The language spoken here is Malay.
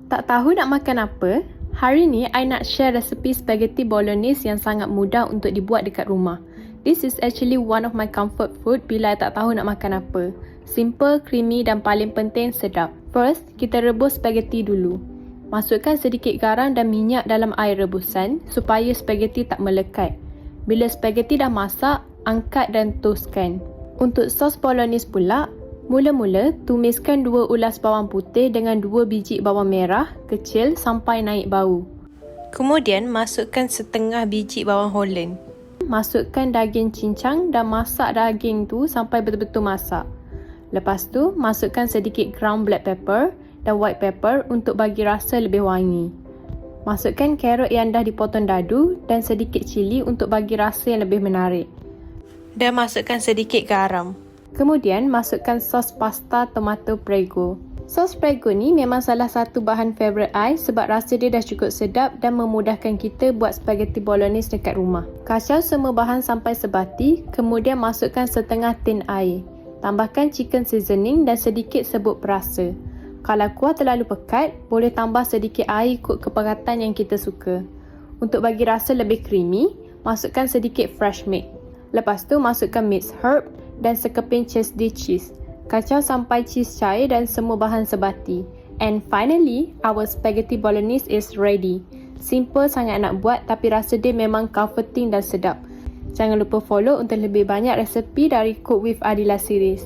Tak tahu nak makan apa? Hari ni, I nak share resepi spaghetti bolognese yang sangat mudah untuk dibuat dekat rumah. This is actually one of my comfort food bila I tak tahu nak makan apa. Simple, creamy dan paling penting sedap. First, kita rebus spaghetti dulu. Masukkan sedikit garam dan minyak dalam air rebusan supaya spaghetti tak melekat. Bila spaghetti dah masak, angkat dan toastkan. Untuk sos bolognese pula, mula-mula tumiskan 2 ulas bawang putih dengan 2 biji bawang merah kecil sampai naik bau. Kemudian masukkan setengah biji bawang Holland. Masukkan daging cincang dan masak daging tu sampai betul-betul masak. Lepas tu, masukkan sedikit ground black pepper dan white pepper untuk bagi rasa lebih wangi. Masukkan carrot yang dah dipotong dadu dan sedikit cili untuk bagi rasa yang lebih menarik. Dan masukkan sedikit garam. Kemudian, masukkan sos pasta tomato prego. Sos prego ni memang salah satu bahan favourite I sebab rasa dia dah cukup sedap dan memudahkan kita buat spaghetti bolognese dekat rumah. Kacau semua bahan sampai sebati, kemudian masukkan setengah tin air. Tambahkan chicken seasoning dan sedikit sebut perasa. Kalau kuah terlalu pekat, boleh tambah sedikit air ikut kepekatan yang kita suka. Untuk bagi rasa lebih creamy, masukkan sedikit fresh milk. Lepas tu, masukkan mixed herb dan sekeping cheddar cheese. Kacau sampai cheese cair dan semua bahan sebati. And finally, our spaghetti bolognese is ready. Simple sangat nak buat tapi rasa dia memang comforting dan sedap. Jangan lupa follow untuk lebih banyak resepi dari Cook with Adila series.